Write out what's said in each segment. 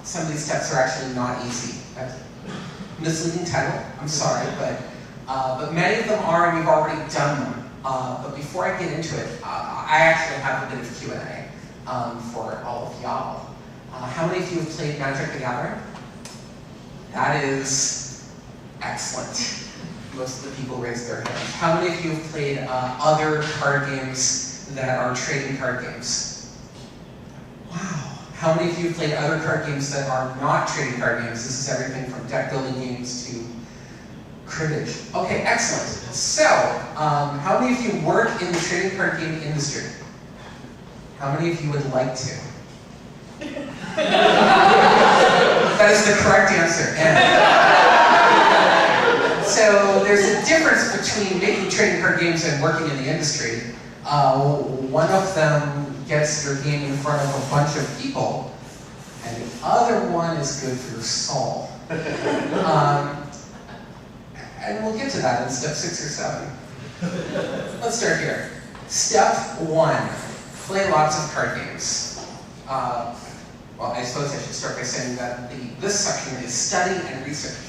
some of these steps are actually not easy. That's a misleading title, I'm sorry, but many of them are, and you've already done them. But before I get into it, I actually have a bit of Q&A for all of y'all. How many of you have played Magic the Gathering? That is excellent. Most of the people raised their hands. How many of you have played other card games that are trading card games? Wow. How many of you have played other card games that are not trading card games? This is everything from deck building games to cribbage. Okay, excellent. So, how many of you work in the trading card game industry? How many of you would like to? That is the correct answer. So there's a difference between making trading card games and working in the industry. One of them gets your game in front of a bunch of people, and the other one is good for your soul. And we'll get to that in step 6 or 7. Let's start here. Step 1, play lots of card games. Well, I suppose I should start by saying that this section is study and research.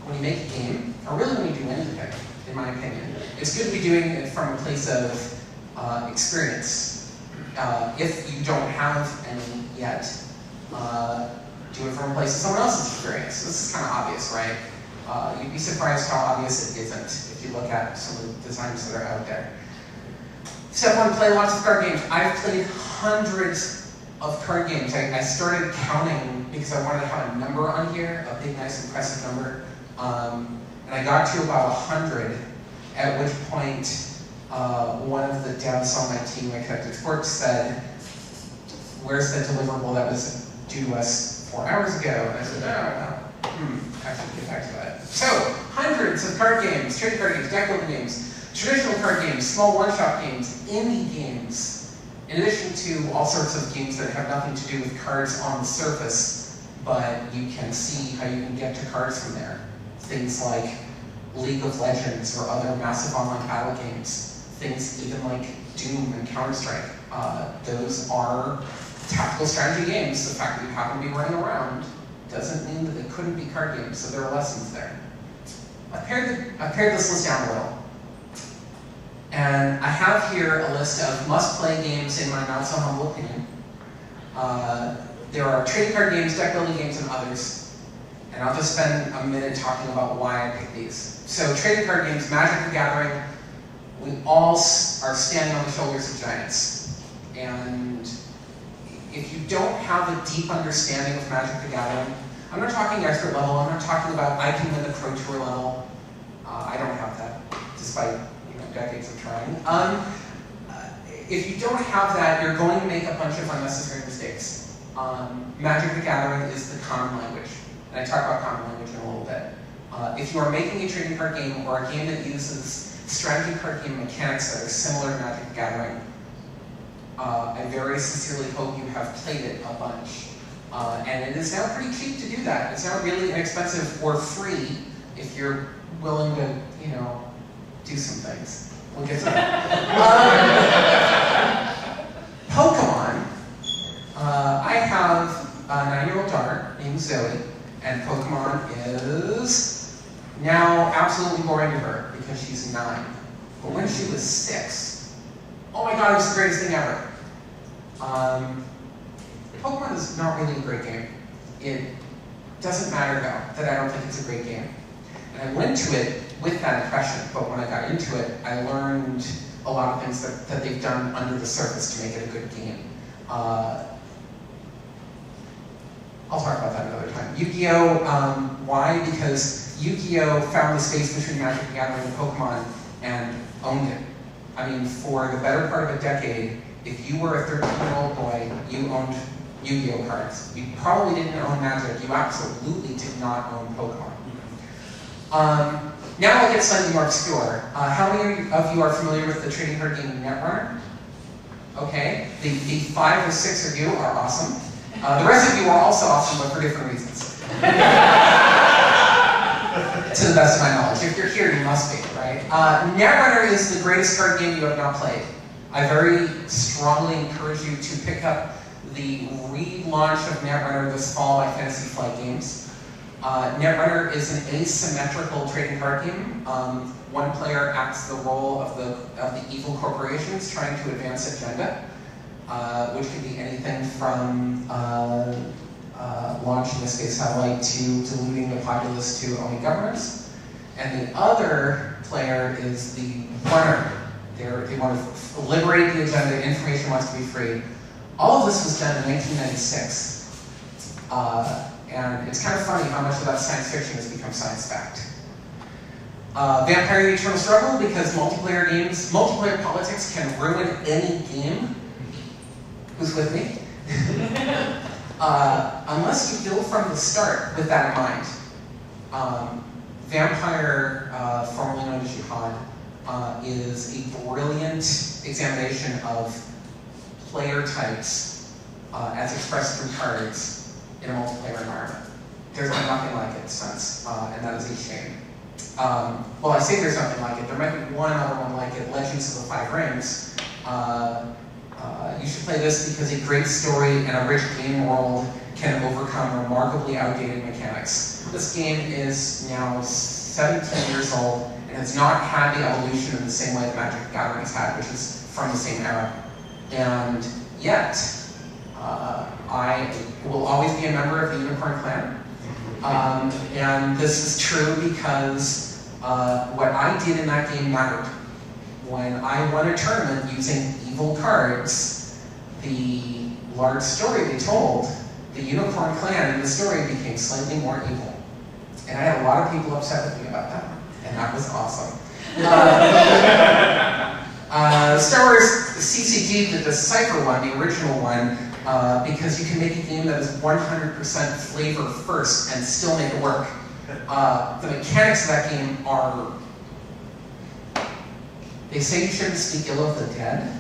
When you make a game, or really when you do anything, in my opinion, it's good to be doing it from a place of experience. If you don't have any yet, do it from a place of someone else's experience. This is kind of obvious, right? You'd be surprised how obvious it isn't if you look at some of the designs that are out there. Step 1, play lots of card games. I've played hundreds of card games. I started counting because I wanted to have a number on here, a big, nice, impressive number. And I got to about 100, at which point one of the devs on my team, my Connected Sports, said, "Where's the deliverable that was due to us 4 hours ago?" And I said, "No. I should get back to that." So, hundreds of card games, trading card games, deck building games, traditional card games, small one-shot games, indie games, in addition to all sorts of games that have nothing to do with cards on the surface, but you can see how you can get to cards from there. Things like League of Legends or other massive online battle games. Things even like Doom and Counter-Strike. Those are tactical strategy games. The fact that you happen to be running around doesn't mean that they couldn't be card games, so there are lessons there. I've pared this list down a little. And I have here a list of must-play games in my not-so-humble opinion. There are trading card games, deck building games, and others. And I'll just spend a minute talking about why I picked these. So trading card games, Magic the Gathering, we all are standing on the shoulders of giants. And if you don't have a deep understanding of Magic the Gathering, I'm not talking expert level, I'm not talking about I can win the Pro Tour level. I don't have that, despite decades of trying. If you don't have that, you're going to make a bunch of unnecessary mistakes. Magic the Gathering is the common language. And I talk about common language in a little bit. If you are making a trading card game or a game that uses strategy card game mechanics that are similar to Magic the Gathering, I very sincerely hope you have played it a bunch. And it is now pretty cheap to do that. It's now really inexpensive or free if you're willing to, do some things. We'll get to that. Pokemon. I have a 9-year-old daughter named Zoe, and Pokemon is now absolutely boring to her because she's 9. But when she was 6, oh my god, it was the greatest thing ever. Pokemon is not really a great game. It doesn't matter though that I don't think it's a great game. And I went to it with that impression, but when I got into it, I learned a lot of things that they've done under the surface to make it a good game. I'll talk about that another time. Yu-Gi-Oh! Why? Because Yu-Gi-Oh! Found the space between Magic the Gathering and Pokemon and owned it. I mean, for the better part of a decade, if you were a 13-year-old boy, you owned Yu-Gi-Oh! Cards. You probably didn't own Magic. You absolutely did not own Pokemon. Now I'll get slightly more obscure. How many of you are familiar with the trading card game Netrunner? Okay, the 5 or 6 of you are awesome. The rest of you are also awesome, but for different reasons. To the best of my knowledge. If you're here, you must be, right? Netrunner is the greatest card game you have not played. I very strongly encourage you to pick up the relaunch of Netrunner this fall by Fantasy Flight Games. Netrunner is an asymmetrical trading card game. One player acts the role of the evil corporations trying to advance agenda, which can be anything from launching a space satellite to diluting the populace to owning governments. And the other player is the runner. They want to liberate the agenda, information wants to be free. All of this was done in 1996. And it's kind of funny how much of that science fiction has become science fact. Vampire the Eternal Struggle, because multiplayer politics can ruin any game. Who's with me? Unless you go from the start with that in mind. Vampire, formerly known as Jihad, is a brilliant examination of player types as expressed through cards in a multiplayer environment. There's been nothing like it since, and that is a shame. Well, I say there's nothing like it. There might be one other one like it, Legends of the Five Rings. You should play this because a great story and a rich game world can overcome remarkably outdated mechanics. This game is now 17 years old and has not had the evolution in the same way that Magic the Gathering has had, which is from the same era. And yet, I will always be a member of the Unicorn Clan. And this is true because what I did in that game mattered. When I won a tournament using evil cards, the large story they told, the Unicorn Clan in the story became slightly more evil. And I had a lot of people upset with me about that, and that was awesome. Star Wars CCG did the Cypher one, the original one, because you can make a game that is 100% flavor first and still make it work. The mechanics of that game are... They say you shouldn't speak ill of the dead.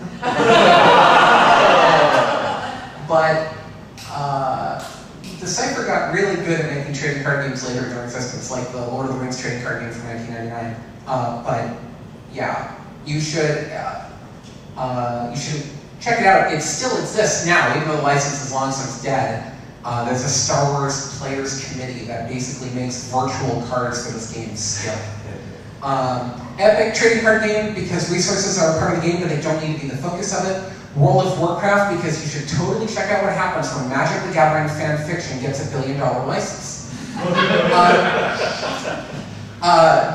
But the Cypher got really good at making trading card games later in their existence, like the Lord of the Rings trading card game from 1999. But yeah, you should check it out. It still exists now, even though the license is long since dead. There's a Star Wars Players Committee that basically makes virtual cards for this game still. Epic trading card game because resources are a part of the game, but they don't need to be the focus of it. World of Warcraft because you should totally check out what happens when Magic the Gathering fan fiction gets $1 billion license.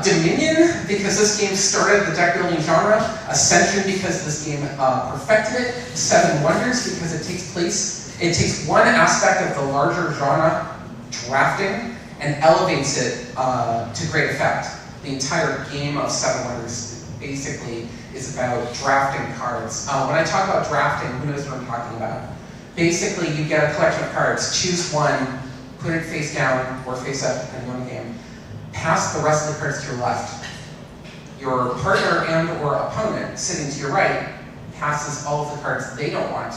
Dominion because this game started the deck building genre. Ascension because this game perfected it. Seven Wonders because it takes one aspect of the larger genre, drafting, and elevates it to great effect. The entire game of Seven Wonders basically is about drafting cards. When I talk about drafting, who knows what I'm talking about? Basically, you get a collection of cards, choose one, put it face down or face up, depending on the game, pass the rest of the cards to your left. Your partner and or opponent sitting to your right passes all of the cards they don't want.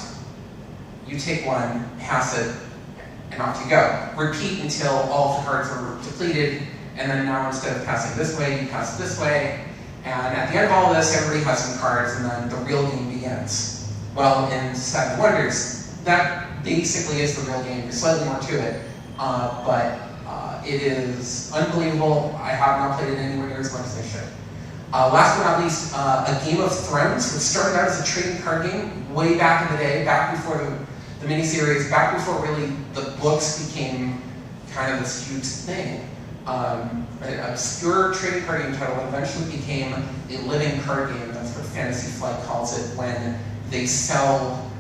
You take one, pass it, and off you go. Repeat until all of the cards are depleted, and then now instead of passing this way, you pass this way. And at the end of all of this, everybody has some cards, and then the real game begins. Well, in Seven Wonders, that basically is the real game. There's slightly more to it, but it is unbelievable. I have not played it anywhere near as much as I should. Last but not least, a Game of Thrones, which started out as a trading card game way back in the day, back before the miniseries, back before really the books became kind of this huge thing. An obscure trading card game title that eventually became a living card game. That's what Fantasy Flight calls it, when they sell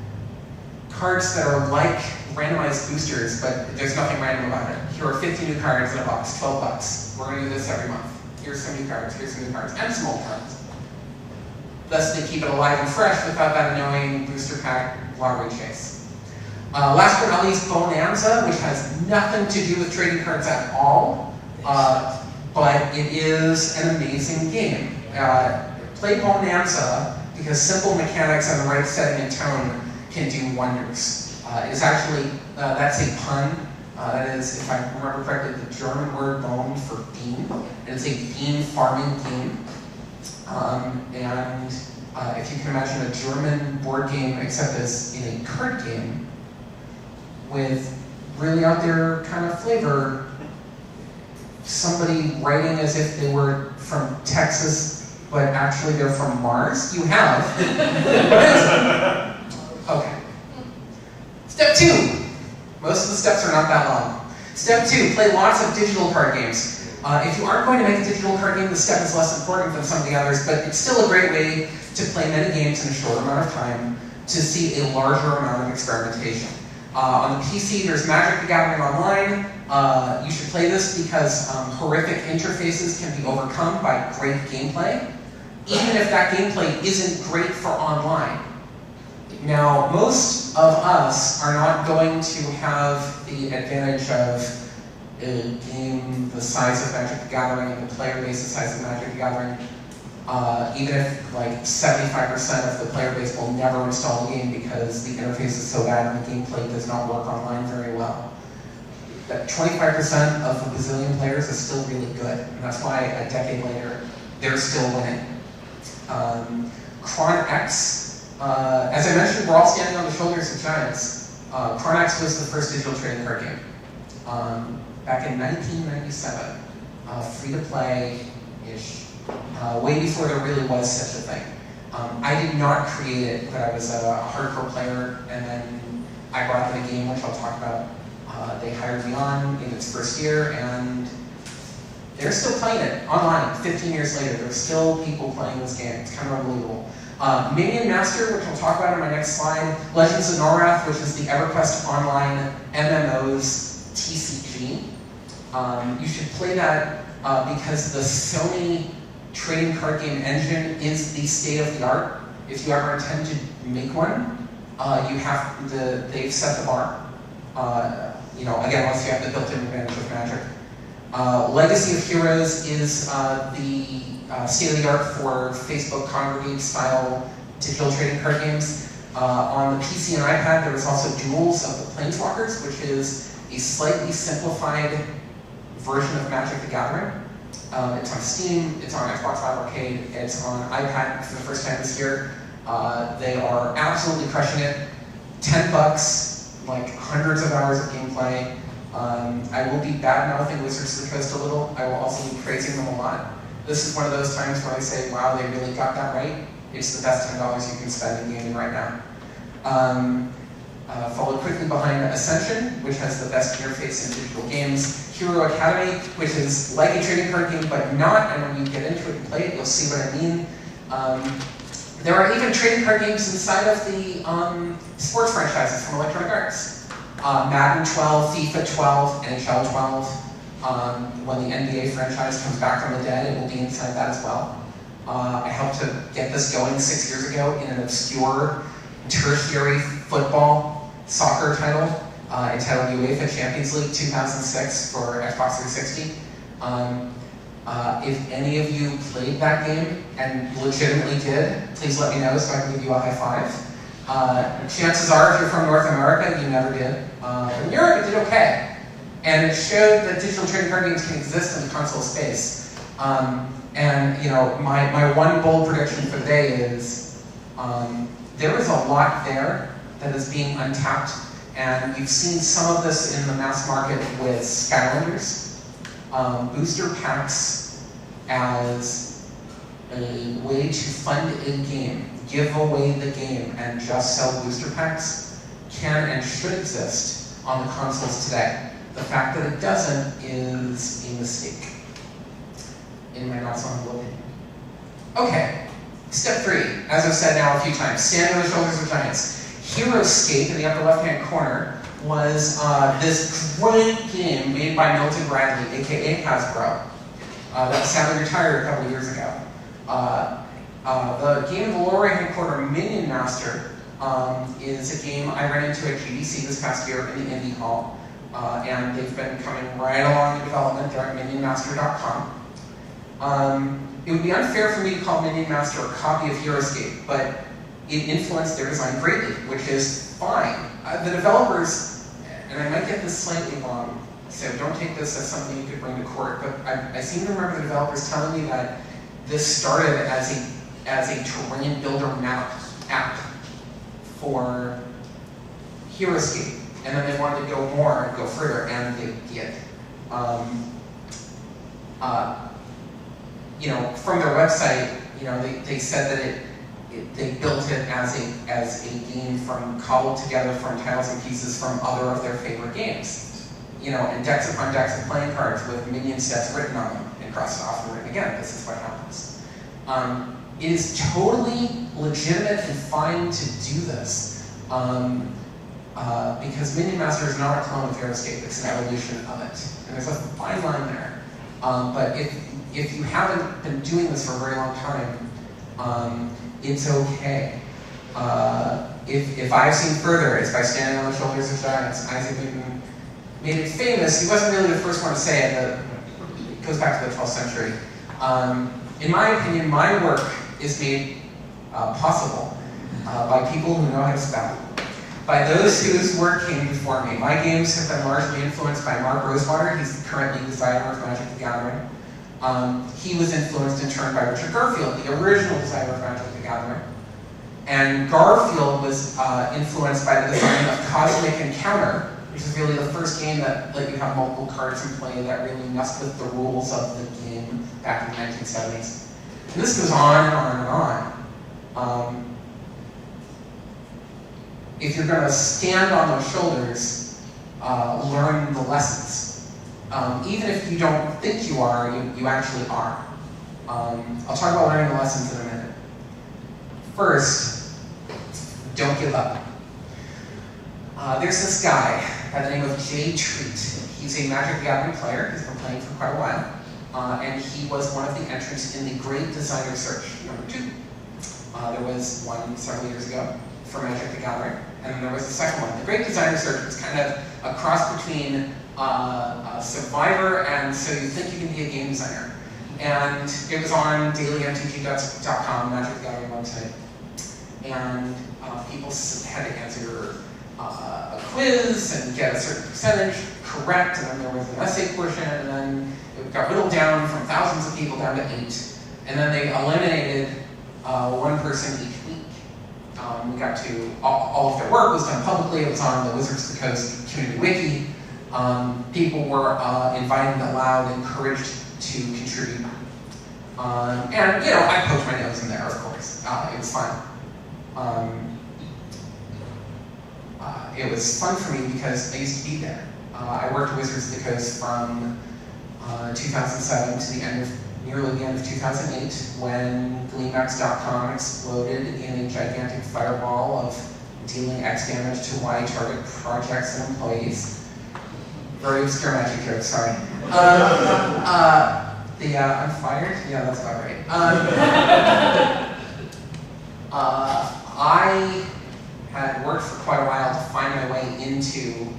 cards that are like randomized boosters, but there's nothing random about it. Here are 50 new cards in a box, $12. We're going to do this every month. Here's some new cards, here's some new cards, and some old cards. Thus, they keep it alive and fresh without that annoying booster pack lottery chase. Last but not least, Bonanza, which has nothing to do with trading cards at all. But it is an amazing game. Play Bonanza because simple mechanics and the right setting and tone can do wonders. It's actually, that's a pun. That is, if I remember correctly, the German word bone for bean. And it's a bean farming game. And if you can imagine a German board game except as in a card game, with really out there kind of flavor. Somebody writing as if they were from Texas, but actually they're from Mars. You have. Okay. Step 2. Most of the steps are not that long. Step 2, play lots of digital card games. If you aren't going to make a digital card game, the step is less important than some of the others, but it's still a great way to play many games in a short amount of time to see a larger amount of experimentation. On the PC, there's Magic the Gathering Online. You should play this because horrific interfaces can be overcome by great gameplay, even if that gameplay isn't great for online. Now, most of us are not going to have the advantage of a game the size of Magic the Gathering and the player base the size of Magic the Gathering. Even if like 75% of the player base will never install the game because the interface is so bad and the gameplay does not work online very well. That 25% of the bazillion players is still really good, and that's why a decade later, they're still winning. Cron X, as I mentioned, we're all standing on the shoulders of giants. Cron X was the first digital trading card game. Back in 1997, free-to-play-ish, way before there really was such a thing. I did not create it, but I was a hardcore player, and then I brought them a game, which I'll talk about. They hired me on in its first year, and they're still playing it online 15 years later. There's still people playing this game. It's kind of unbelievable. Minion Master, which I'll talk about in my next slide. Legends of Norrath, which is the EverQuest Online MMO's TCG. You should play that because the Sony trading card game engine is the state of the art. If you ever intend to make one, they've set the bar. Again, once you have the built-in advantage of Magic. Legacy of Heroes is the state of the art for Facebook congregate style digital trading card games. On the PC and iPad, there was also Duels of the Planeswalkers, which is a slightly simplified version of Magic the Gathering. It's on Steam, it's on Xbox Live Arcade, it's on iPad for the first time this year. They are absolutely crushing it. $10, like hundreds of hours of gameplay. I will be bad-mouthing Wizards of the Coast a little. I will also be praising them a lot. This is one of those times where I say, wow, they really got that right. It's the best $10 you can spend in gaming right now. Followed quickly behind Ascension, which has the best interface in digital games. Hero Academy, which is like a trading card game, but not, and when you get into it and play it, you'll see what I mean. There are even trading card games inside of the sports franchises from Electronic Arts. Madden 12, FIFA 12, NHL 12. When the NBA franchise comes back from the dead, it will be inside that as well. I helped to get this going 6 years ago in an obscure tertiary football soccer title entitled UEFA Champions League 2006 for Xbox 360. If any of you played that game and legitimately did, please let me know so I can give you a high five. Chances are, if you're from North America, you never did. But in Europe, it did okay. And it showed that digital trading card games can exist in the console space. My one bold prediction for the day is there is a lot there that is being untapped, and you've seen some of this in the mass market with Skylanders. Booster packs as a way to fund a game, give away the game, and just sell booster packs can and should exist on the consoles today. The fact that it doesn't is a mistake, in my not so humble opinion. Okay, step 3, as I've said now a few times, stand on the shoulders of giants. HeroScape in the upper left-hand corner was this great game made by Milton Bradley, aka Hasbro, that was sadly retired a couple of years ago. The game in the lower right-hand corner, Minion Master, is a game I ran into at GDC this past year in the Indie Hall, and they've been coming right along in development. They're at minionmaster.com. It would be unfair for me to call Minion Master a copy of HeroScape, but it influenced their design greatly, which is fine. The developers, and I might get this slightly wrong, so don't take this as something you could bring to court, but I seem to remember the developers telling me that this started as a terrain builder map app for HeroScape. and then they wanted to go more and go further, and they did. You know, from their website, you know, they said that they built it as a game cobbled together from tiles and pieces from other of their favorite games. You know, and decks upon decks of playing cards with minion sets written on them and crossed off and written again. This is what happens. It is totally legitimate and fine to do this because Minion Master is not a clone of Aeroscape, it's an evolution of it. And there's a fine line there. But if you haven't been doing this for a very long time, it's okay. If I've seen further, it's by standing on the shoulders of giants. Isaac Newton made it famous. He wasn't really the first one to say it. It goes back to the 12th century. In my opinion, my work is made possible by people who know how to spell. By those whose work came before me. My games have been largely influenced by Mark Rosewater. He's currently the designer of Magic the Gathering. He was influenced in turn by Richard Garfield, the original designer of Magic the Gathering. And Garfield was influenced by the design of Cosmic Encounter, which is really the first game that let you have multiple cards in play that really messed with the rules of the game back in the 1970s. And this goes on and on and on. If you're going to stand on those shoulders, learn the lessons. Even if you don't think you are, you actually are. I'll talk about learning the lessons in a minute. First, don't give up. There's this guy by the name of Jay Treat. He's a Magic the Gathering player. He's been playing for quite a while. And he was one of the entries in the Great Designer Search, #2. There was one several years ago for Magic the Gathering, and then there was the second one. The Great Designer Search was kind of a cross between Survivor and So You Think You Can Be a Game Designer. And it was on dailymtg.com, Magic the Gathering website. And people had to answer a quiz and get a certain percentage correct, and then there was an essay portion, and then it got whittled down from thousands of people down to 8. And then they eliminated one person each week. We got to, all of their work was done publicly. It was on the Wizards of the Coast community wiki. People were invited, allowed, encouraged to contribute. And, you know, I poked my nose in there, of course. It was fun. It was fun for me because I used to be there. I worked at Wizards of the Coast from 2007 to nearly the end of 2008, when GleamX.com exploded in a gigantic fireball of dealing X damage to Y target projects and employees. Very obscure Magic joke, sorry. I'm fired? Yeah, that's about right. I had worked for quite a while to find my way into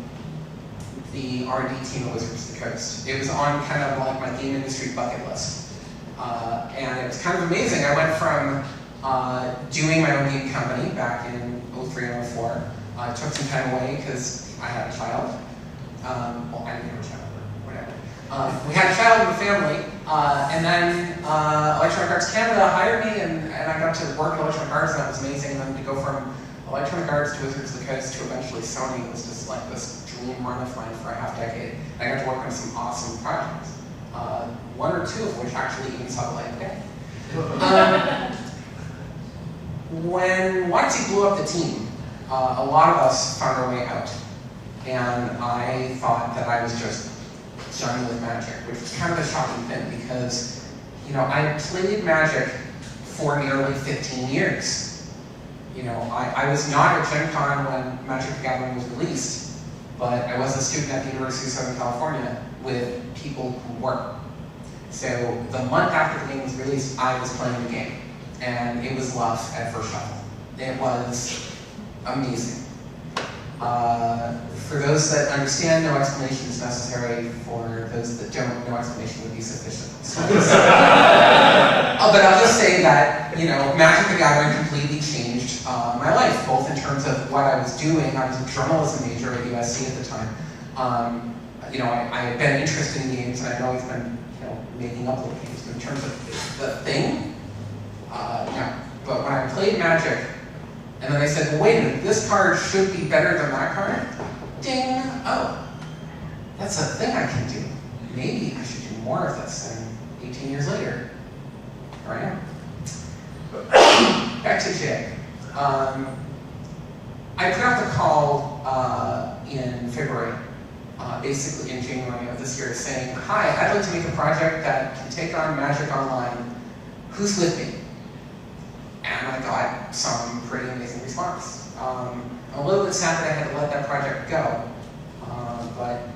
the R&D team at Wizards of the Coast. It was on kind of like my game industry bucket list. And it was kind of amazing. I went from doing my own game company back in 03 and 04. I took some time away because I had a child. Well, I didn't have a child, but whatever. We had a child in the family, and then Electronic Arts Canada hired me, and I got to work at Electronic Arts, and that was amazing. And then to go from Electronic Arts to Wizards of the Coast to eventually Sony was just like this dream run of mine for a half decade. I got to work on some awesome projects, one or two of which actually even saw the light of day. When WotC blew up the team, a lot of us found our way out. And I thought that I was just done with Magic, which was kind of a shocking thing because, you know, I played Magic for nearly 15 years. You know, I was not at Gen Con when Magic the Gathering was released, but I was a student at the University of Southern California with people who were. So the month after the game was released, I was playing the game, and it was love at first shuffle. It was amazing. For those that understand, no explanation is necessary. For those that don't, no explanation would be sufficient. But I'll just say that, you know, Magic the Gathering completely changed my life, both in terms of what I was doing. I was a journalism major at USC at the time. You know, I had been interested in games, and I'd always been, you know, making up little games. But in terms of the thing, no. But when I played Magic, and then they said, well, wait a minute, this card should be better than that card. Ding, oh, that's a thing I can do. Maybe I should do more of this. And 18 years later, here I am. Back to Jay. I put out the call in February, basically in January of this year, saying, hi, I'd like to make a project that can take on Magic Online. Who's with me? And I got some pretty amazing response. A little bit sad that I had to let that project go, but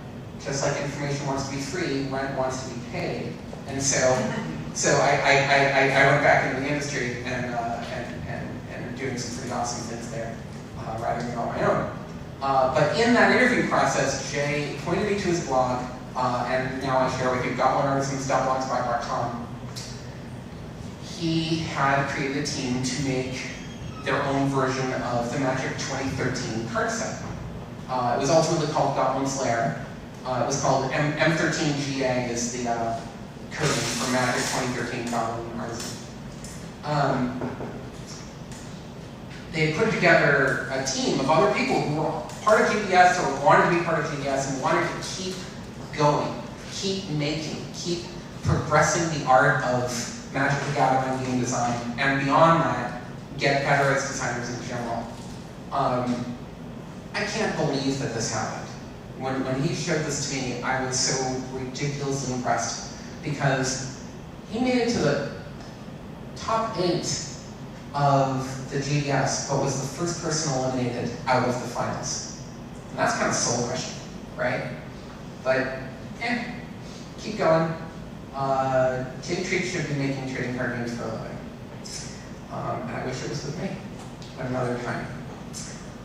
just like information wants to be free, rent wants to be paid. And so I went back into the industry and doing some pretty awesome things there, rather than on my own. But in that interview process, Jay pointed me to his blog, and now I share with you, goblinartisans.blogspot.com. He had created a team to make their own version of the Magic 2013 card set. It was ultimately called Goblin's Lair. It was called M13GA is the coding for Magic 2013 Goblin Artisan. They had put together a team of other people who were part of GDS or wanted to be part of GDS and wanted to keep going, keep making, keep progressing the art of Magic the Gathering game design, and beyond that, get better as designers in general. I can't believe that this happened. When he showed this to me, I was so ridiculously impressed because he made it to the top 8 of the GDS, but was the first person eliminated out of the finals. And that's kind of soul crushing, right? But, keep going. Jay Treat should be making trading card games for a living. And I wish it was with me at another time.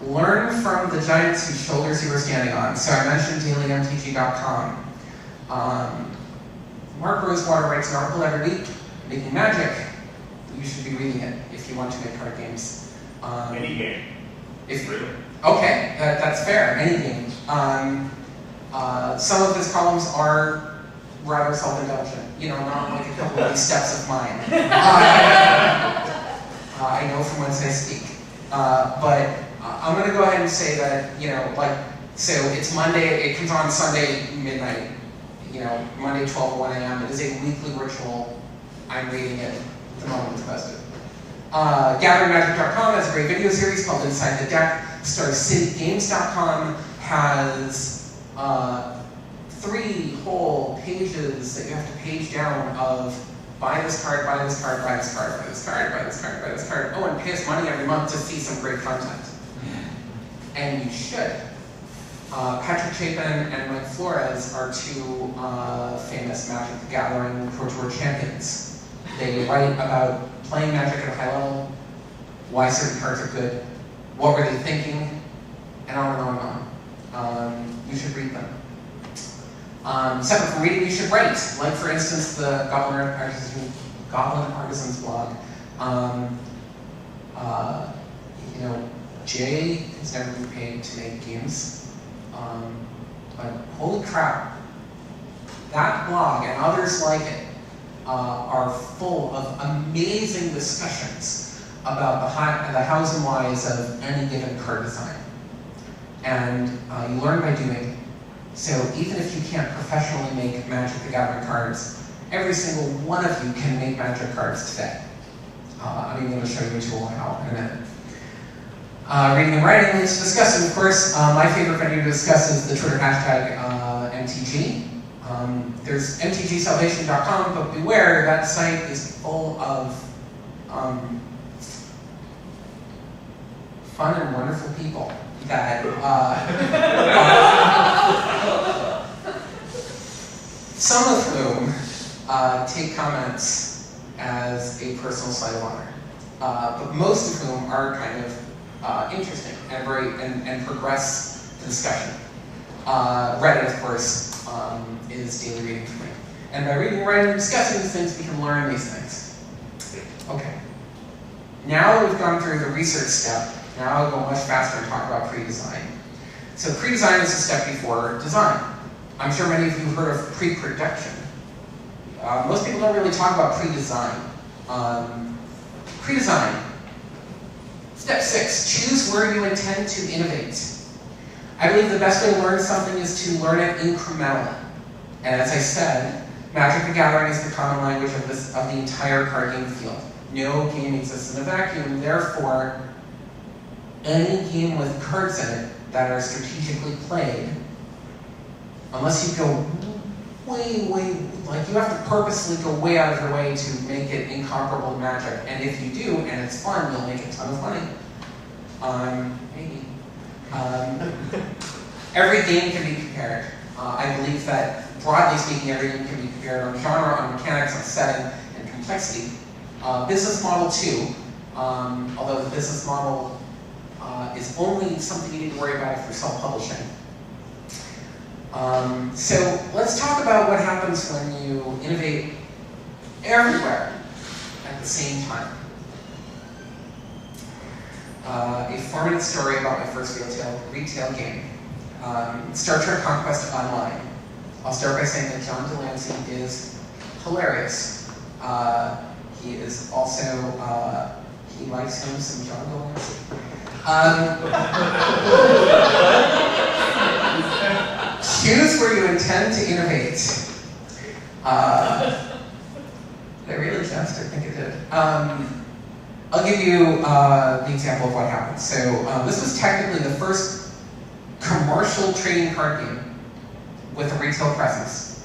Learn from the giants whose shoulders you were standing on. So I mentioned dailymtg.com. Mark Rosewater writes an article every week, Making Magic. You should be reading it if you want to make card games. Any game. Really? Okay, that's fair. Any game. Some of his columns are rather self-indulgent. You know, not like a couple of these steps of mine. I know from whence I speak. But I'm going to go ahead and say that, so it's Monday, it comes on Sunday midnight, Monday 12 or 1 a.m. It is a weekly ritual. I'm reading it the moment it's posted. GatheringMagic.com has a great video series called Inside the Deck. StarCityGames.com has 3 whole pages that you have to page down of buy this card, buy this card, buy this card, buy this card, buy this card, buy this card. Oh, and pay us money every month to see some great content. And you should. Patrick Chapin and Mike Flores are 2 famous Magic the Gathering Pro Tour champions. They write about playing Magic at a high level, why certain cards are good, what were they thinking, and on and on and on. You should read them. Separate from reading, you should write. Like, for instance, the Goblin Artisans blog. Jay has never been paid to make games. But holy crap, that blog and others like it are full of amazing discussions about the hows and whys of any given card design. And you learn by doing. So even if you can't professionally make Magic the Gathering cards, every single one of you can make Magic cards today. I'm even going to show you a tool how in a minute. Reading and writing leads to discussing, of course. My favorite venue to discuss is the Twitter hashtag MTG. There's mtgsalvation.com, but beware, that site is full of fun and wonderful people that some of whom take comments as a personal slight of honor, but most of whom are kind of interesting and progress the discussion. Reddit, of course, is daily reading for me. And by reading, writing, and discussing these things, we can learn these things. Okay. Now we've gone through the research step. Now I'll go much faster and talk about pre-design. So pre-design is a step before design. I'm sure many of you have heard of pre-production. Most people don't really talk about pre-design. Pre-design. Step 6, choose where you intend to innovate. I believe the best way to learn something is to learn it incrementally. And as I said, Magic the Gathering is the common language of the entire card game field. No game exists in a vacuum, therefore, any game with cards in it that are strategically played, unless you go way, like you have to purposely go way out of your way to make it incomparable to Magic. And if you do, and it's fun, you'll make a ton of money. Maybe. Every game can be compared. I believe that, broadly speaking, every game can be compared on genre, on mechanics, on setting, and complexity. Business model too, although the business model is only something you need to worry about if you're self-publishing. So let's talk about what happens when you innovate everywhere at the same time. A 4-minute story about my first retail game. Star Trek Conquest Online. I'll start by saying that John Delancey is hilarious. He is also, he likes him some John Delancey. Choose where you intend to innovate. Did I really just? I think it did. I'll give you the example of what happened. So this was technically the first commercial trading card game with a retail presence.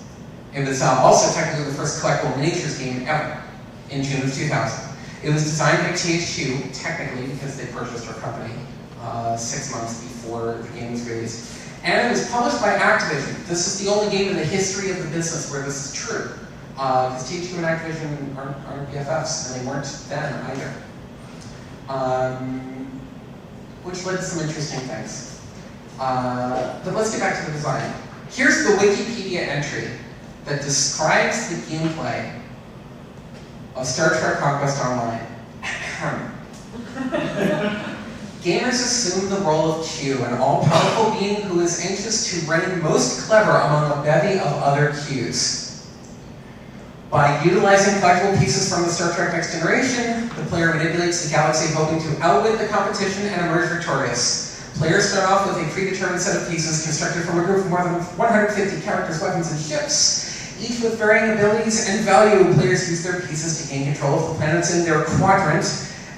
It was also technically the first collectible miniatures game ever in June of 2000. It was designed by THQ, technically, because they purchased our company 6 months before the game was released. And it was published by Activision. This is the only game in the history of the business where this is true. Because THQ and Activision aren't BFFs, and they weren't then either. Which led to some interesting things. But let's get back to the design. Here's the Wikipedia entry that describes the gameplay of Star Trek Conquest Online. Gamers assume the role of Q, an all-powerful being who is anxious to reign most clever among a bevy of other Qs. By utilizing collectible pieces from the Star Trek Next Generation, the player manipulates the galaxy hoping to outwit the competition and emerge victorious. Players start off with a predetermined set of pieces constructed from a group of more than 150 characters, weapons, and ships. Each with varying abilities and value, players use their pieces to gain control of the planets in their quadrant,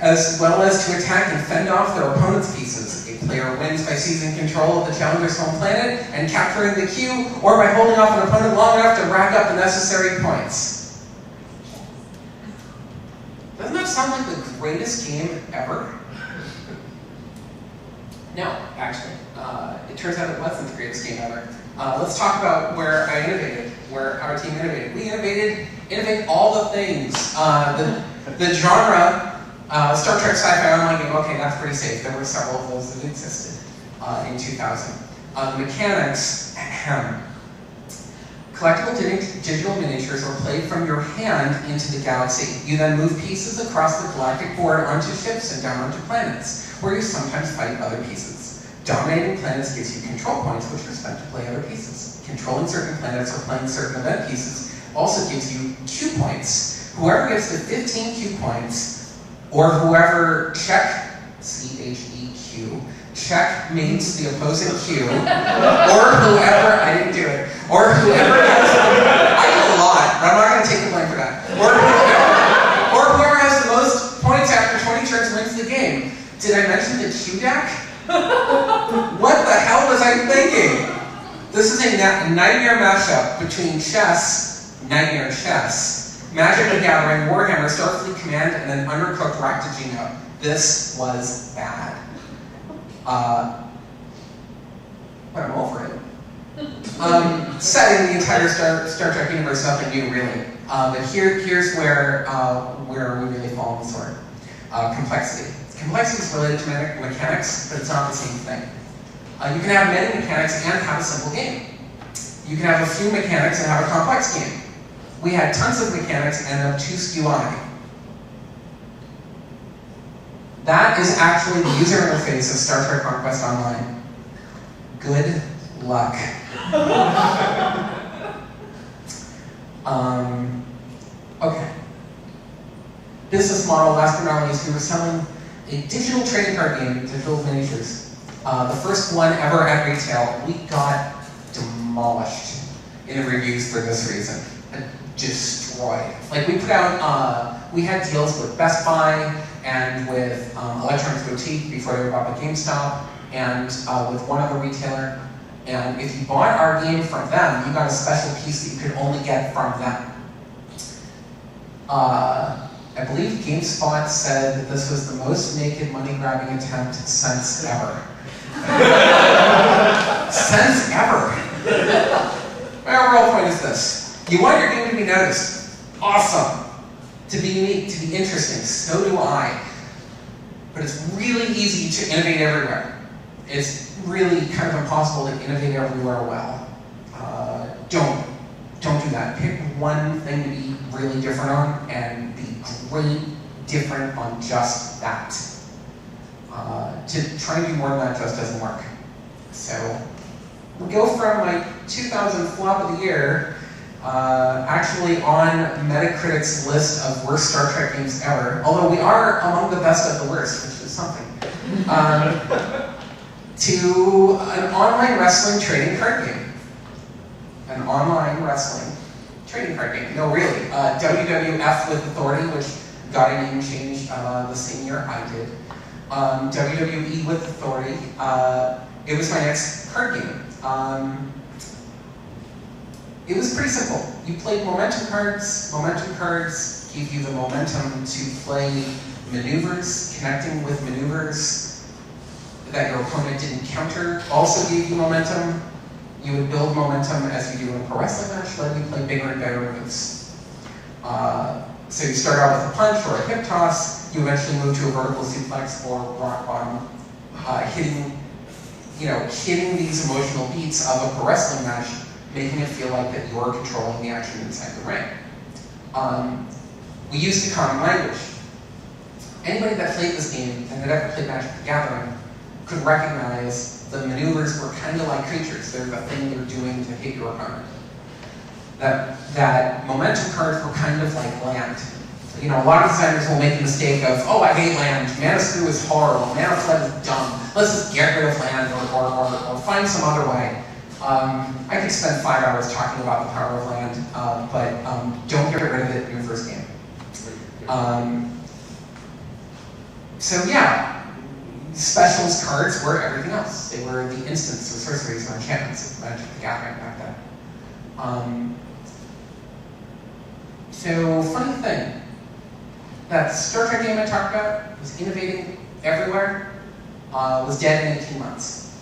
as well as to attack and fend off their opponent's pieces. A player wins by seizing control of the challenger's home planet and capturing the Q, or by holding off an opponent long enough to rack up the necessary points. Doesn't that sound like the greatest game ever? No, actually. It turns out it wasn't the greatest game ever. Let's talk about where I innovated, where our team innovated. We innovate all the things. The genre, Star Trek sci-fi online game, okay, that's pretty safe. There were several of those that existed in 2000. Mechanics, collectible digital miniatures are played from your hand into the galaxy. You then move pieces across the galactic board onto ships and down onto planets, where you sometimes fight other pieces. Dominating planets gives you control points, which are spent to play other pieces. Controlling certain planets or playing certain event pieces also gives you Q points. Whoever gets to 15 Q points, or whoever CHEQ, checkmates the opposing Q, or whoever, I didn't do it, or whoever has, I did a lot, but I'm not going to take the blame for that, or whoever has the most points after 20 turns wins the game. Did I mention the Q deck? What the hell was I thinking? This is a nightmare mashup between chess, nightmare chess, Magic the Gathering, Warhammer, Starfleet Command, and then undercooked Raktajino. This was bad. But I'm over it. Setting the entire Star Trek universe, nothing new really. But here's where we really fall on the sword. Complexity. Complexity is related to mechanics, but it's not the same thing. You can have many mechanics and have a simple game. You can have a few mechanics and have a complex game. We had tons of mechanics and an obtuse UI. That is actually the user interface of Star Trek Conquest Online. Good luck. Okay. Business model, last but not least, we were selling a digital trading card game, digital miniatures. The first one ever at retail, we got demolished in the reviews for this reason. Destroyed. Like we put out, we had deals with Best Buy and with Electronics Boutique before they were bought by GameStop, and with one other retailer. And if you bought our game from them, you got a special piece that you could only get from them. I believe GameSpot said that this was the most naked money-grabbing attempt since ever. Since ever. My overall point is this. You want your game to be noticed. Awesome. To be unique, to be interesting. So do I. But it's really easy to innovate everywhere. It's really kind of impossible to innovate everywhere well. Don't do that. Pick one thing to be really different on and be great different on just that. To try and do more than that just doesn't work. So we go from my 2000 flop of the year, actually on Metacritic's list of worst Star Trek games ever, although we are among the best of the worst, which is something, to an online wrestling trading card game. An online wrestling trading card game. No, really. WWF with Authority, which got a name change the same year I did. WWE with Authority. It was my next card game. It was pretty simple. You played momentum cards. Momentum cards give you the momentum to play maneuvers. Connecting with maneuvers that your opponent didn't counter also gave you momentum. You would build momentum as you do in a pro wrestling match, letting you play bigger and better moves. So you start out with a punch or a hip toss. You eventually move to a vertical suplex or rock bottom, hitting these emotional beats of a pro wrestling match, making it feel like that you're controlling the action inside the ring. We used a common language. Anybody that played this game and had ever played Magic the Gathering could recognize the maneuvers were kind of like creatures. They're the thing you're doing to hit your opponent. That momentum cards were kind of like land. You know, a lot of designers will make the mistake of, oh, I hate land. Mana Screw is horrible. Mana Flood is dumb. Let's just get rid of land or find some other way. I could spend 5 hours talking about the power of land, but don't get rid of it in your first game. So yeah. Specials cards were everything else. They were the instants or sorceries or enchantments of Magic the Gathering back then. So, funny thing, that Star Trek game I talked about was innovating everywhere, was dead in 18 months.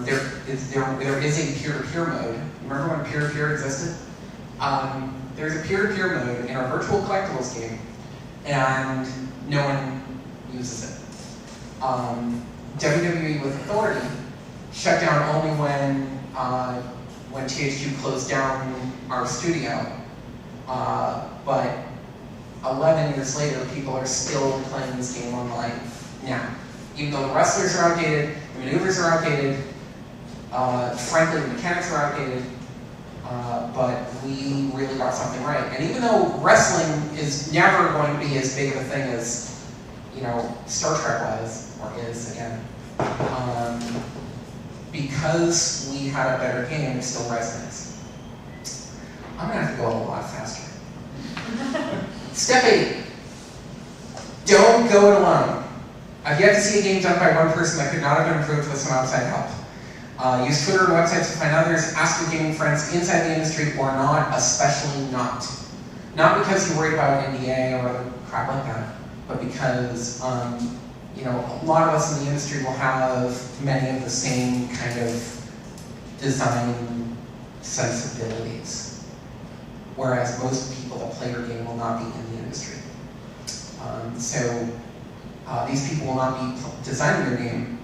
There is a peer-to-peer mode. Remember when peer-to-peer existed? There's a peer-to-peer mode in our virtual collectibles game, and no one uses it. WWE with Authority shut down only when THQ closed down our studio, but 11 years later, people are still playing this game online now. Even though the wrestlers are outdated, the maneuvers are outdated, frankly, the mechanics are outdated, but we really got something right. And even though wrestling is never going to be as big of a thing as Star Trek was, or is again, because we had a better game, it still resonates. I'm gonna have to go a lot faster. Step 8. Don't go it alone. I've yet to see a game done by one person that could not have been improved with some outside help. Use Twitter and websites to find others, ask your gaming friends inside the industry or not, especially not. Not because you're worried about NDA or other crap like that, but because a lot of us in the industry will have many of the same kind of design sensibilities, whereas most people that play your game will not be in the industry. These people will not be designing your game,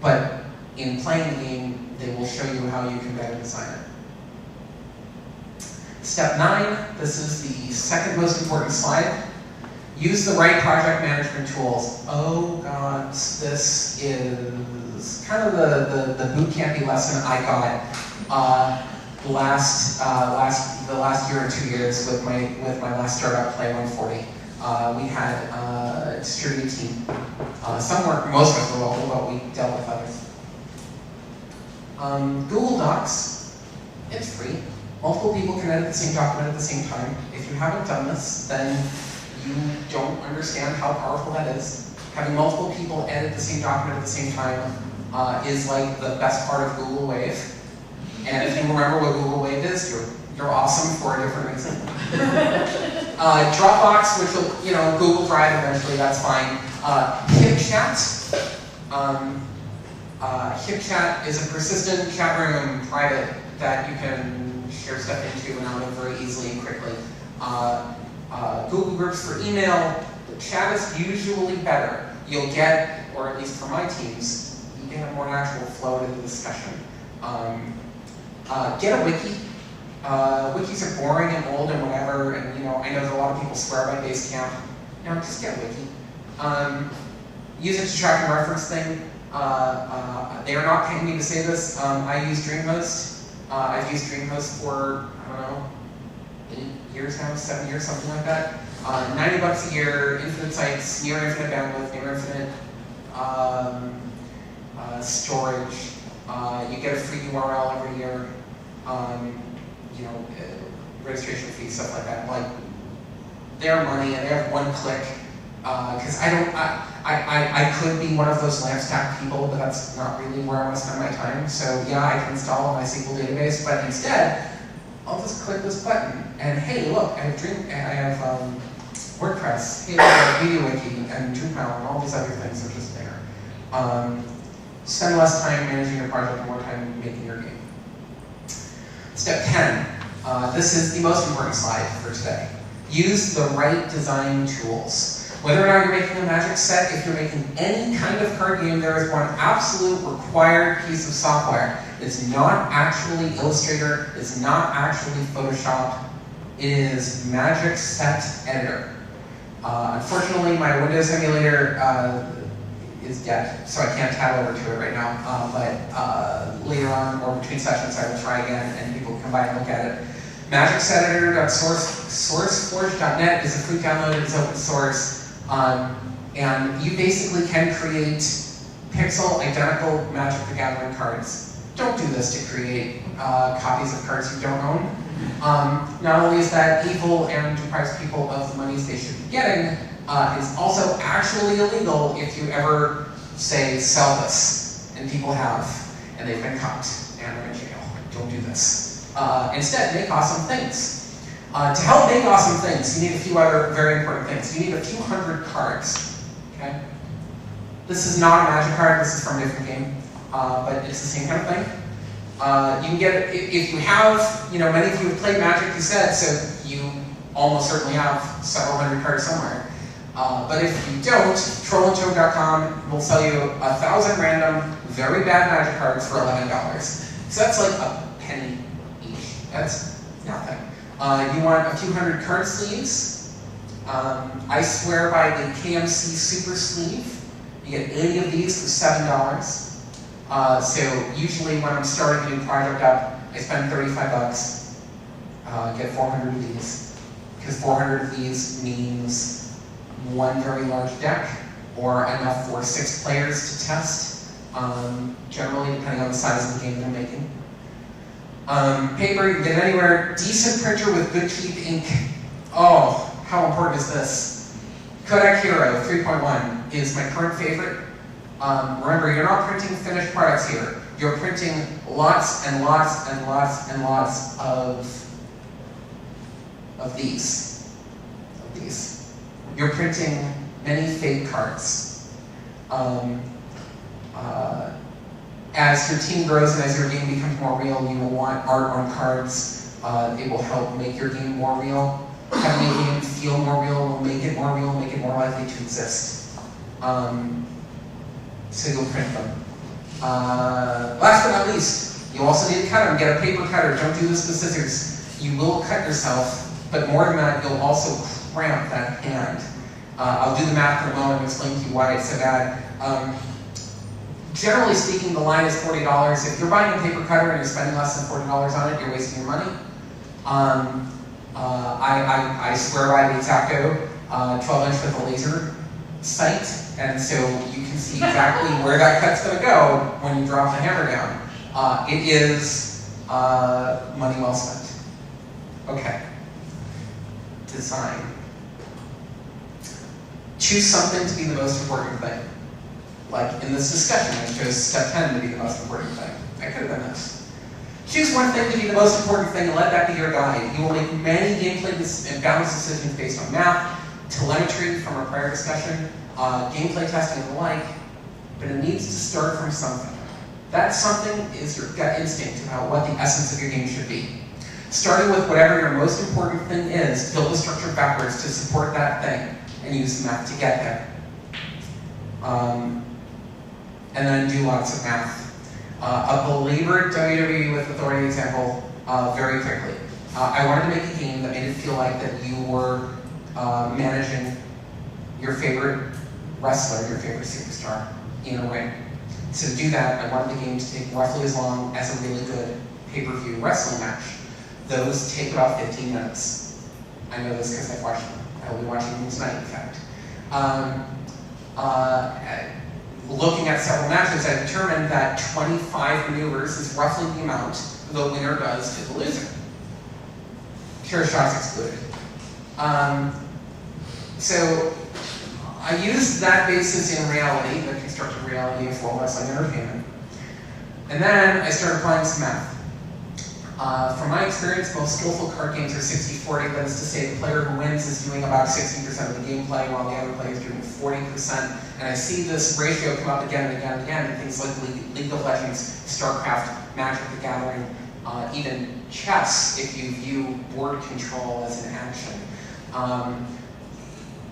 but in playing the game, they will show you how you can better design it. Step 9, this is the second most important slide. Use the right project management tools. Oh God, this is kind of the boot campy lesson I got the last year or 2 years with my last startup, Play 140. We had a distributed team. Some work, most of us were local, but we dealt with others. Google Docs, it's free. Multiple people can edit the same document at the same time. If you haven't done this, then you don't understand how powerful that is. Having multiple people edit the same document at the same time is like the best part of Google Wave. And if you remember what Google Wave is, you're awesome for a different reason. Dropbox, which will, Google Drive eventually, that's fine. HipChat. HipChat is a persistent chat room, private, that you can share stuff into and out of very easily and quickly. Google Groups for email. The chat is usually better. You'll get, or at least for my teams, you get a more natural flow to the discussion. Get a wiki. Wikis are boring and old and whatever, and I know that a lot of people swear by Basecamp. Just get a wiki. Use it to track and reference things. They are not paying me to say this. I use DreamHost. I've used DreamHost for, 8 years now, 7 years, something like that. $90 a year, infinite sites, near infinite bandwidth, near infinite storage. You get a free URL every year. Registration fees, stuff like that. Like, their money, and they have one click. Because I could be one of those lamp stack people, but that's not really where I want to spend my time. So yeah, I can install a MySQL database, but instead, I'll just click this button, and hey, look, I have WordPress, hey, look, I have MediaWiki, and Drupal, and all these other things are just there. Spend less time managing your project, more time making your game. Step 10. This is the most important slide for today. Use the right design tools. Whether or not you're making a Magic set, if you're making any kind of card game, there is one absolute required piece of software. It's not actually Illustrator, it's not actually Photoshop, it is Magic Set Editor. Unfortunately, my Windows emulator is dead, so I can't tab over to it right now, but later on, or between sessions, I will try again, and people can come by and look at it. MagicSetEditor.sourceforge.net is a free download, it's open source. And you basically can create pixel identical Magic the Gathering cards. Don't do this to create copies of cards you don't own. Not only is that evil and deprives people of the monies they should be getting, it's also actually illegal if you ever say, sell this, and people have, and they've been caught, and they're in jail. Don't do this. Instead, make awesome things. To help make awesome things, you need a few other very important things. You need a few hundred cards, okay? This is not a Magic card, this is from a different game, but it's the same kind of thing. You can get it, if you have, many of you have played Magic, you said, so you almost certainly have several hundred cards somewhere. But if you don't, trollandtoad.com will sell you 1,000 random, very bad Magic cards for $11. So that's like a penny each. That's nothing. You want a few hundred card sleeves. I swear by the KMC Super Sleeve. You get 80 of these for $7. So usually when I'm starting a new project up, I spend $35. Get 400 of these. Because 400 of these means one very large deck, or enough for 6 players to test, generally depending on the size of the game they're making. Paper, you can get anywhere. Decent printer with good cheap ink. Oh, how important is this? Kodak Hero 3.1 is my current favorite. Remember, you're not printing finished products here. You're printing lots and lots and lots and lots of these. You're printing many fake cards. As your team grows and as your game becomes more real, you will want art on cards. It will help make your game more real. Having a game feel more real will make it more real, make it more likely to exist. So you'll print them. Last but not least, you also need to cut them. Get a paper cutter. Don't do this with scissors. You will cut yourself, but more than that, you'll also cramp that hand. I'll do the math in a moment and explain to you why it's so bad. Generally speaking, the line is $40. If you're buying a paper cutter and you're spending less than $40 on it, you're wasting your money. I swear by the X-Acto. 12-inch with a laser sight, and so you can see exactly where that cut's going to go when you drop the hammer down. It is money well spent. Okay. Design. Choose something to be the most important thing. Like in this discussion, I chose step 10 to be the most important thing. I could have done this. Choose one thing to be the most important thing and let that be your guide. You will make many gameplay and balance decisions based on math, telemetry from our prior discussion, gameplay testing and the like, but it needs to start from something. That something is your gut instinct about what the essence of your game should be. Starting with whatever your most important thing is, build the structure backwards to support that thing, and use the math to get there. And then do lots of math. A belabored WWE with authority example very quickly. I wanted to make a game that made it feel like that you were managing your favorite wrestler, your favorite superstar, in a ring. So to do that, I wanted the game to take roughly as long as a really good pay-per-view wrestling match. Those take about 15 minutes. I know this because I've watched them. I will be watching them tonight, in fact. Looking at several matches, I determined that 25 maneuvers is roughly the amount the winner does to the loser. Chair shots excluded. So I used that basis in reality, the constructed reality of World Wrestling Entertainment. And then I started applying some math. From my experience, most skillful card games are 60-40. That is to say, the player who wins is doing about 60% of the gameplay, while the other player is doing 40%. And I see this ratio come up again and again and again in things like League of Legends, StarCraft, Magic the Gathering, even chess, if you view board control as an action.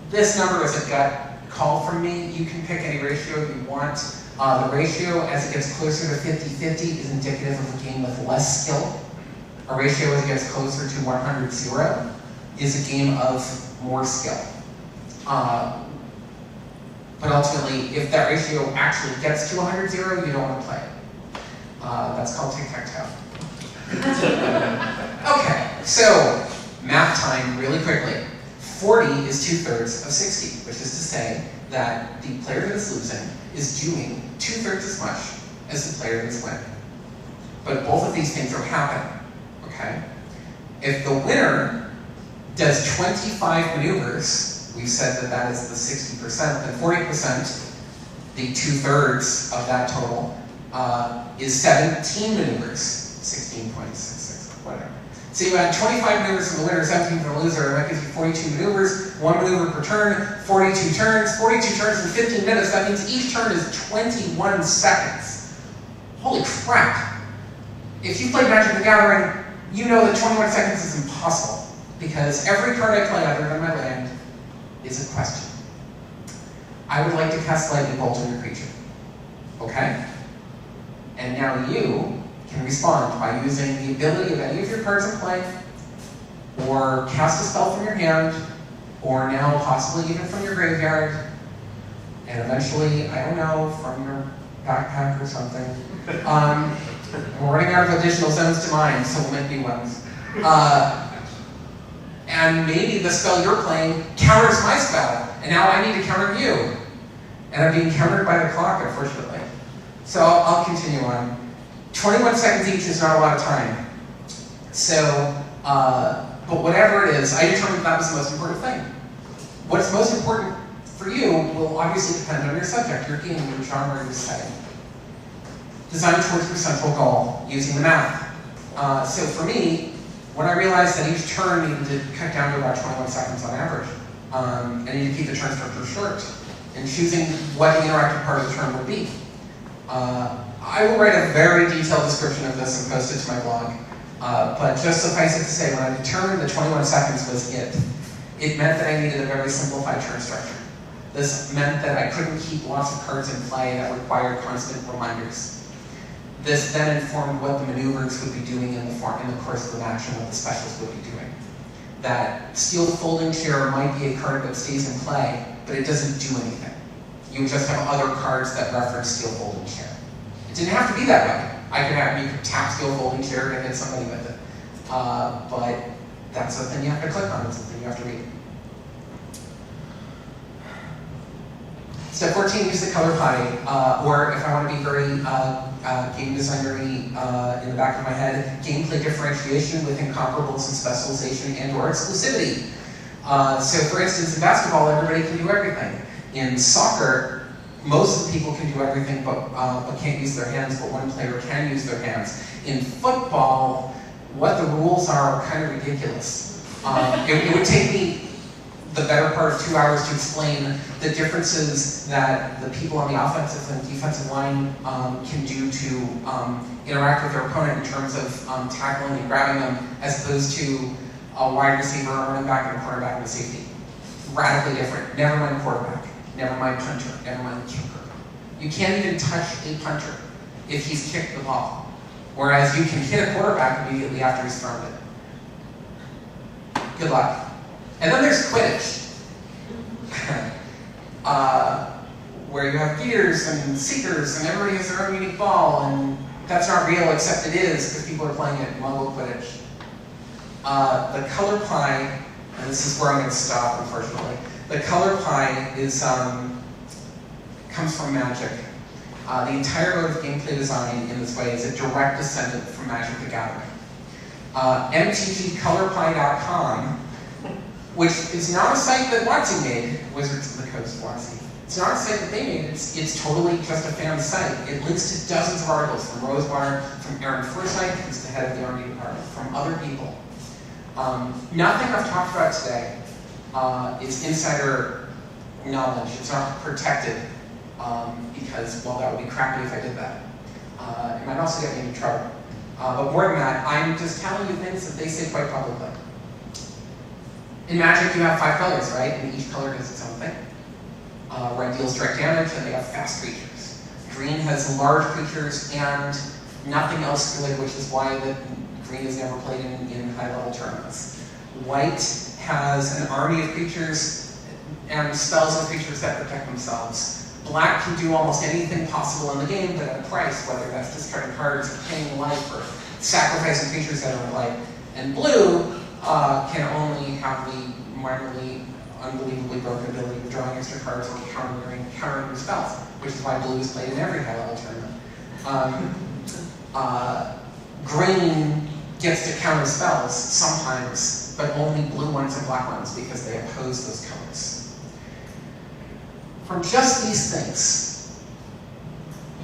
This number is a gut call from me. You can pick any ratio you want. The ratio, as it gets closer to 50-50, is indicative of a game with less skill. A ratio as it gets closer to 100-0 is a game of more skill. But ultimately, if that ratio actually gets to 100-0, you don't want to play it. That's called tic-tac-toe. Okay, so math time really quickly. 40 is 2/3 of 60, which is to say that the player that is losing is doing 2/3 as much as the player that is winning. But both of these things are happening. Okay? If the winner does 25 maneuvers, we've said that that is the 60%, then 40%, the 2/3 of that total, is 17 maneuvers, 16.66, whatever. So you add 25 maneuvers from the winner, 17 from the loser, and that gives you 42 maneuvers, 1 maneuver per turn, 42 turns in 15 minutes. That means each turn is 21 seconds. Holy crap. If you play Magic the Gathering, you know that 21 seconds is impossible, because every card I play other than my land is a question. I would like to cast Lightning Bolt on your creature. Okay? And now you can respond by using the ability of any of your cards in play, or cast a spell from your hand, or now possibly even from your graveyard, and eventually, I don't know, from your backpack or something. We're running out of additional zones to mine, so we'll make new ones. And maybe the spell you're playing counters my spell, and now I need to counter you. And I'm being countered by the clock, unfortunately. So I'll continue on. 21 seconds each is not a lot of time. So, but whatever it is, I determined that was the most important thing. What's most important for you will obviously depend on your subject, your game, your genre, your setting. Design towards your central goal using the math. So for me, when I realized that each turn needed to cut down to about 21 seconds on average, I needed to keep the turn structure short, and choosing what the interactive part of the turn would be. I will write a very detailed description of this and post it to my blog. But just suffice it to say, when I determined that 21 seconds was it meant that I needed a very simplified turn structure. This meant that I couldn't keep lots of cards in play that required constant reminders. This then informed what the maneuvers would be doing in the course of the match and what the specials would be doing. That Steel Folding Chair might be a card that stays in play, but it doesn't do anything. You just have other cards that reference Steel Folding Chair. It didn't have to be that way. You could tap Steel Folding Chair and hit somebody with it. But that's the thing you have to click on, it's the thing you have to read. Step 14, use the color pie, or if I want to be very game designery in the back of my head, gameplay differentiation with incomparables and specialization and or exclusivity. So for instance, in basketball, everybody can do everything. In soccer, most of the people can do everything but can't use their hands, but one player can use their hands. In football, what the rules are kind of ridiculous. It would take me the better part of 2 hours to explain the differences that the people on the offensive and defensive line can do to interact with their opponent in terms of tackling and grabbing them, as opposed to a wide receiver, a running back, and a cornerback, and a safety. Radically different. Never mind quarterback. Never mind punter. Never mind kicker. You can't even touch a punter if he's kicked the ball. Whereas you can hit a quarterback immediately after he's thrown it. Good luck. And then there's Quidditch, where you have gears and seekers, and everybody has their own unique ball, and that's not real, except it is, because people are playing it in Muggle Quidditch. The color pie, and this is where I'm going to stop, unfortunately. The color pie is comes from Magic. The entire mode of gameplay design in this way is a direct descendant from Magic the Gathering. MTGcolorpie.com, which is not a site that WotC made, Wizards of the Coast WotC. It's not a site that they made, it's totally just a fan site. It links to dozens of articles from Rosewater, from Aaron Forsythe, who's the head of the R&D department, from other people. Nothing I've talked about today is insider knowledge. It's not protected because, well, that would be crappy if I did that. It might also get me into trouble. But more than that, I'm just telling you things that they say quite publicly. In Magic, you have 5 colors, right? And each color does its own thing. Red deals direct damage, and they have fast creatures. Green has large creatures and nothing else really, which is why green is never played in high-level tournaments. White has an army of creatures and spells and creatures that protect themselves. Black can do almost anything possible in the game, but at a price, whether that's discarding cards, or paying life, or sacrificing creatures that are in life. And blue can only have the minorly, unbelievably broken ability of drawing extra cards or countering spells, which is why blue is played in every high-level tournament. Green gets to counter spells sometimes, but only blue ones and black ones because they oppose those colors. From just these things,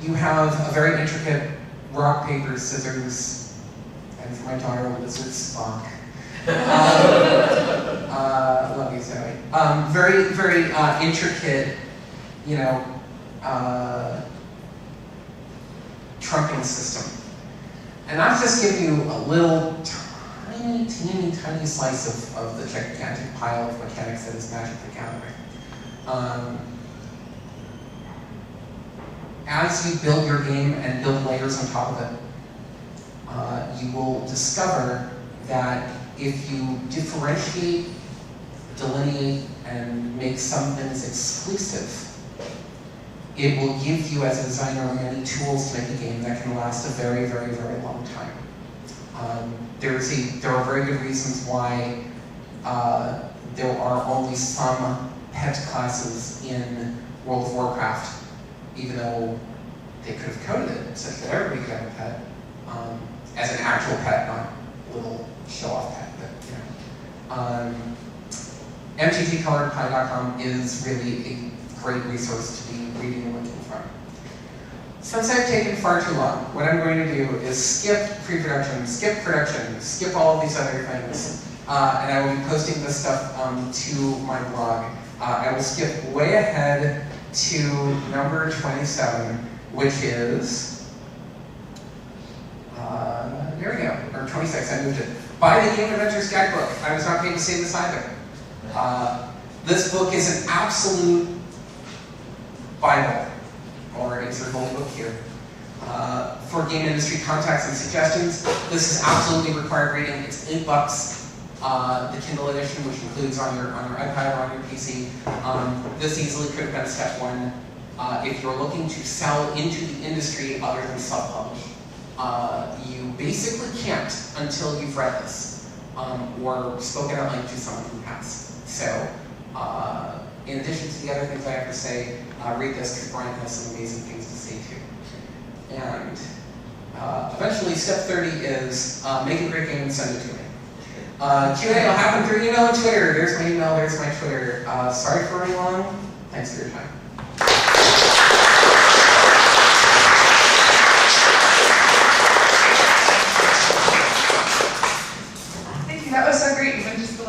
you have a very intricate rock, paper, scissors, and for my daughter, lizard Spock. Love you, Zoe. Very, very intricate, trumping system. And I've just given you a little tiny, teeny slice of the gigantic pile of mechanics that is Magic the Gathering. As you build your game and build layers on top of it, you will discover that if you differentiate, delineate, and make some things exclusive, it will give you, as a designer, many tools to make a game that can last a very, very, very long time. There are very good reasons why there are only some pet classes in World of Warcraft, even though they could have coded it such that everybody could have a pet, as an actual pet, not a little show-off pet. But, MTGcolorpie.com is really a great resource to be reading and looking from. Since I've taken far too long, what I'm going to do is skip pre-production, skip production, skip all of these other things, and I will be posting this stuff to my blog. I will skip way ahead to number 27, which is, there we go, or 26, I moved it. Buy the Game Adventures Guidebook. I was not paid to say this either. This book is an absolute Bible, or insert holy book here, for game industry contacts and suggestions. This is absolutely required reading. It's $8. The Kindle edition, which includes on your iPad or on your PC. This easily could have been step 1. If you're looking to sell into the industry other than self-publish. You basically can't until you've read this, or spoken at length to someone who has. So, In addition to the other things I have to say, read this because Brian has some amazing things to say too. And eventually, step 30 is make a great game and send it to me. Q&A will happen through email and Twitter. There's my email, there's my Twitter. Sorry for running long. Thanks for your time. Thank you, that was so great. Even just the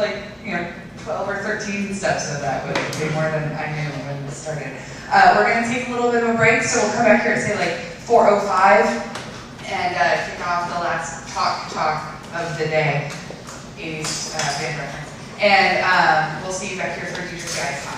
12 or 13 steps of that would be more than I knew when this started. We're going to take a little bit of a break, so we'll come back here at say 4:05 and kick off the last talk of the day. 80s band reference. And we'll see you back here for Teacher's Guide.